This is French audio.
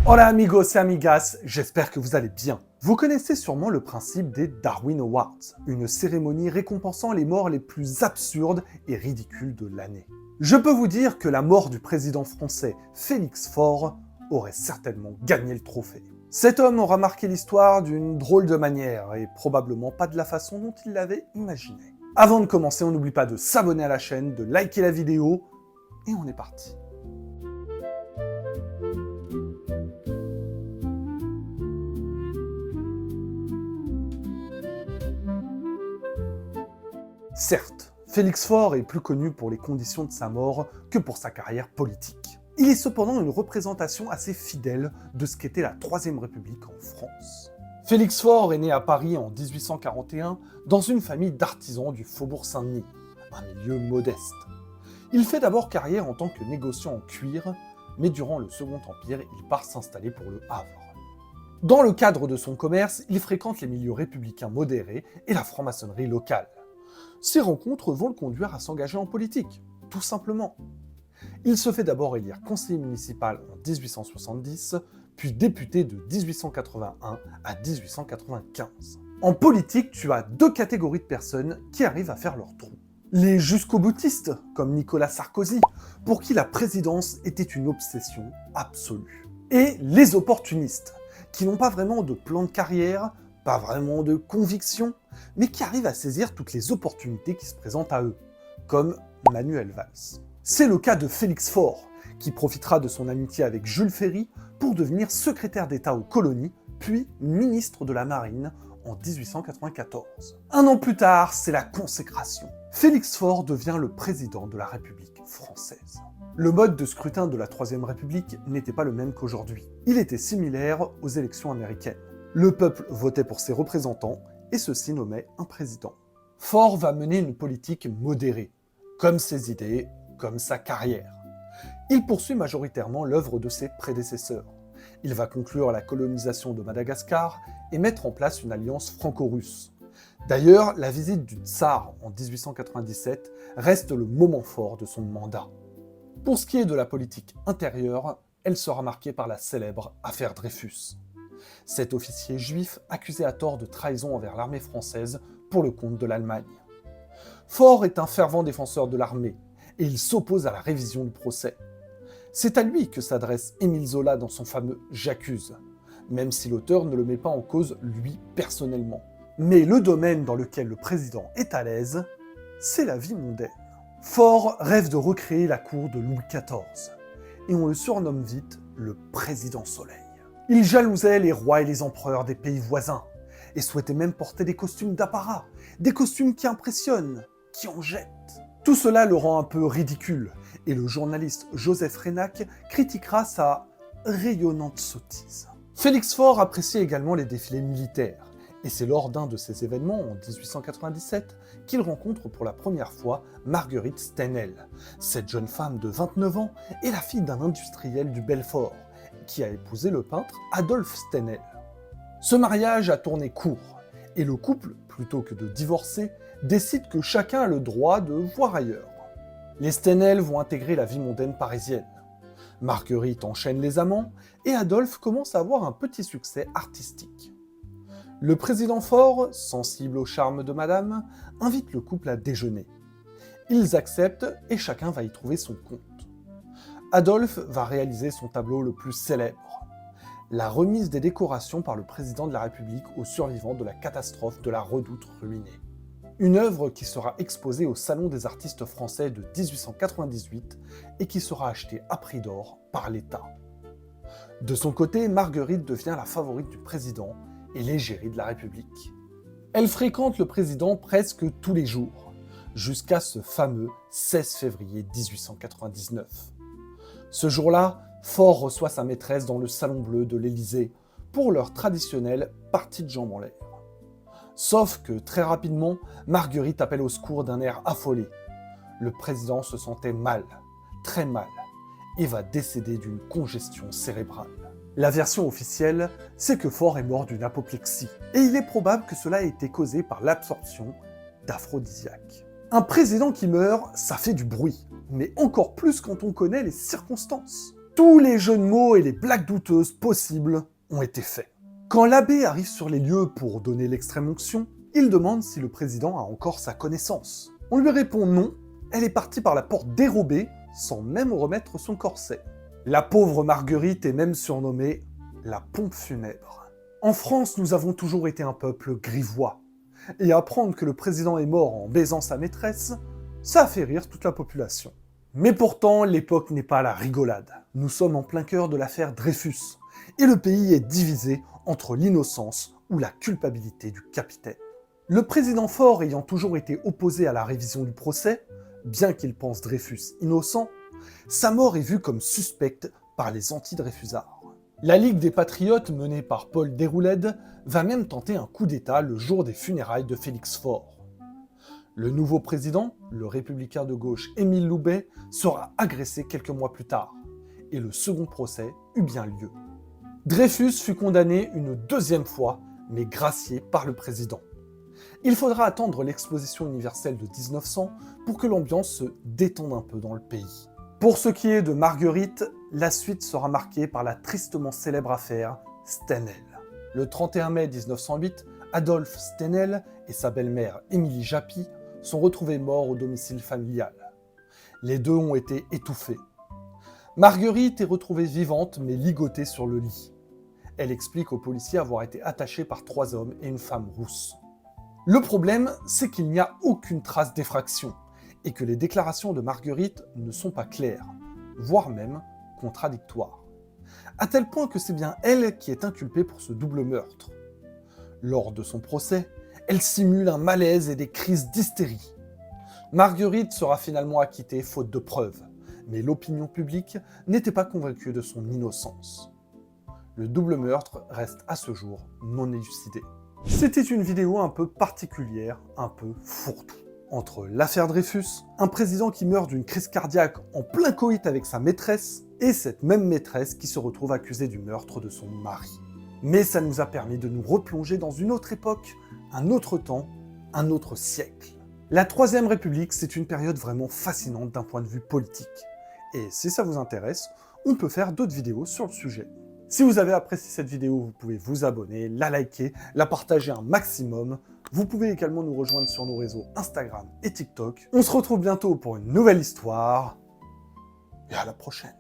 Hola amigos et amigas, j'espère que vous allez bien. Vous connaissez sûrement le principe des Darwin Awards, une cérémonie récompensant les morts les plus absurdes et ridicules de l'année. Je peux vous dire que la mort du président français Félix Faure aurait certainement gagné le trophée. Cet homme aura marqué l'histoire d'une drôle de manière et probablement pas de la façon dont il l'avait imaginé. Avant de commencer, on n'oublie pas de s'abonner à la chaîne, de liker la vidéo, et on est parti. Certes, Félix Faure est plus connu pour les conditions de sa mort que pour sa carrière politique. Il est cependant une représentation assez fidèle de ce qu'était la Troisième République en France. Félix Faure est né à Paris en 1841 dans une famille d'artisans du Faubourg Saint-Denis, un milieu modeste. Il fait d'abord carrière en tant que négociant en cuir, mais durant le Second Empire, il part s'installer pour le Havre. Dans le cadre de son commerce, il fréquente les milieux républicains modérés et la franc-maçonnerie locale. Ces rencontres vont le conduire à s'engager en politique, tout simplement. Il se fait d'abord élire conseiller municipal en 1870, puis député de 1881 à 1895. En politique, tu as deux catégories de personnes qui arrivent à faire leur trou. Les jusqu'au-boutistes, comme Nicolas Sarkozy, pour qui la présidence était une obsession absolue. Et les opportunistes, qui n'ont pas vraiment de plan de carrière, pas vraiment de conviction, mais qui arrivent à saisir toutes les opportunités qui se présentent à eux, comme Manuel Valls. C'est le cas de Félix Faure, qui profitera de son amitié avec Jules Ferry pour devenir secrétaire d'État aux colonies, puis ministre de la Marine en 1894. Un an plus tard, c'est la consécration. Félix Faure devient le président de la République française. Le mode de scrutin de la Troisième République n'était pas le même qu'aujourd'hui. Il était similaire aux élections américaines. Le peuple votait pour ses représentants et ceux-ci nommaient un président. Faure va mener une politique modérée, comme ses idées, comme sa carrière. Il poursuit majoritairement l'œuvre de ses prédécesseurs. Il va conclure la colonisation de Madagascar et mettre en place une alliance franco-russe. D'ailleurs, la visite du tsar en 1897 reste le moment fort de son mandat. Pour ce qui est de la politique intérieure, elle sera marquée par la célèbre affaire Dreyfus. Cet officier juif accusé à tort de trahison envers l'armée française pour le compte de l'Allemagne. Faure est un fervent défenseur de l'armée et il s'oppose à la révision du procès. C'est à lui que s'adresse Émile Zola dans son fameux « J'accuse », même si l'auteur ne le met pas en cause lui personnellement. Mais le domaine dans lequel le président est à l'aise, c'est la vie mondaine. Faure rêve de recréer la cour de Louis XIV, et on le surnomme vite le Président Soleil. Il jalousait les rois et les empereurs des pays voisins, et souhaitait même porter des costumes d'apparat, des costumes qui impressionnent, qui en jettent. Tout cela le rend un peu ridicule, et le journaliste Joseph Reynac critiquera sa rayonnante sottise. Félix Faure appréciait également les défilés militaires, et c'est lors d'un de ces événements, en 1897, qu'il rencontre pour la première fois Marguerite Stenel. Cette jeune femme de 29 ans est la fille d'un industriel du Belfort, qui a épousé le peintre Adolphe Stenel. Ce mariage a tourné court, et le couple, plutôt que de divorcer, décide que chacun a le droit de voir ailleurs. Les Stenel vont intégrer la vie mondaine parisienne. Marguerite enchaîne les amants, et Adolphe commence à avoir un petit succès artistique. Le président Faure, sensible au charme de madame, invite le couple à déjeuner. Ils acceptent et chacun va y trouver son compte. Adolphe va réaliser son tableau le plus célèbre, la remise des décorations par le président de la République aux survivants de la catastrophe de la Redoute ruinée. Une œuvre qui sera exposée au Salon des artistes français de 1898 et qui sera achetée à prix d'or par l'État. De son côté, Marguerite devient la favorite du président et l'égérie de la République. Elle fréquente le président presque tous les jours, jusqu'à ce fameux 16 février 1899. Ce jour-là, Faure reçoit sa maîtresse dans le Salon Bleu de l'Élysée pour leur traditionnelle partie de jambes en l'air. Sauf que, très rapidement, Marguerite appelle au secours d'un air affolé. Le président se sentait mal, très mal, et va décéder d'une congestion cérébrale. La version officielle, c'est que Faure est mort d'une apoplexie, et il est probable que cela ait été causé par l'absorption d'aphrodisiaques. Un président qui meurt, ça fait du bruit, mais encore plus quand on connaît les circonstances. Tous les jeux de mots et les blagues douteuses possibles ont été faits. Quand l'abbé arrive sur les lieux pour donner l'extrême onction, il demande si le président a encore sa connaissance. On lui répond non, elle est partie par la porte dérobée sans même remettre son corset. La pauvre Marguerite est même surnommée la pompe funèbre. En France, nous avons toujours été un peuple grivois. Et apprendre que le président est mort en baisant sa maîtresse, ça a fait rire toute la population. Mais pourtant, l'époque n'est pas à la rigolade. Nous sommes en plein cœur de l'affaire Dreyfus, et le pays est divisé entre l'innocence ou la culpabilité du capitaine. Le président Faure ayant toujours été opposé à la révision du procès, bien qu'il pense Dreyfus innocent, sa mort est vue comme suspecte par les anti-dreyfusards. La Ligue des Patriotes, menée par Paul Déroulède, va même tenter un coup d'État le jour des funérailles de Félix Faure. Le nouveau président, le républicain de gauche Émile Loubet, sera agressé quelques mois plus tard, et le second procès eut bien lieu. Dreyfus fut condamné une deuxième fois, mais gracié par le président. Il faudra attendre l'exposition universelle de 1900 pour que l'ambiance se détende un peu dans le pays. Pour ce qui est de Marguerite, la suite sera marquée par la tristement célèbre affaire Stenel. Le 31 mai 1908, Adolphe Stenel et sa belle-mère Émilie Japy sont retrouvés morts au domicile familial. Les deux ont été étouffés. Marguerite est retrouvée vivante mais ligotée sur le lit. Elle explique aux policiers avoir été attachée par 3 hommes et une femme rousse. Le problème, c'est qu'il n'y a aucune trace d'effraction et que les déclarations de Marguerite ne sont pas claires, voire même contradictoires. À tel point que c'est bien elle qui est inculpée pour ce double meurtre. Lors de son procès, elle simule un malaise et des crises d'hystérie. Marguerite sera finalement acquittée faute de preuves, mais l'opinion publique n'était pas convaincue de son innocence. Le double meurtre reste à ce jour non élucidé. C'était une vidéo un peu particulière, un peu fourre-tout. Entre l'affaire Dreyfus, un président qui meurt d'une crise cardiaque en plein coït avec sa maîtresse, et cette même maîtresse qui se retrouve accusée du meurtre de son mari. Mais ça nous a permis de nous replonger dans une autre époque, un autre temps, un autre siècle. La Troisième République, c'est une période vraiment fascinante d'un point de vue politique. Et si ça vous intéresse, on peut faire d'autres vidéos sur le sujet. Si vous avez apprécié cette vidéo, vous pouvez vous abonner, la liker, la partager un maximum. Vous pouvez également nous rejoindre sur nos réseaux Instagram et TikTok. On se retrouve bientôt pour une nouvelle histoire. Et à la prochaine.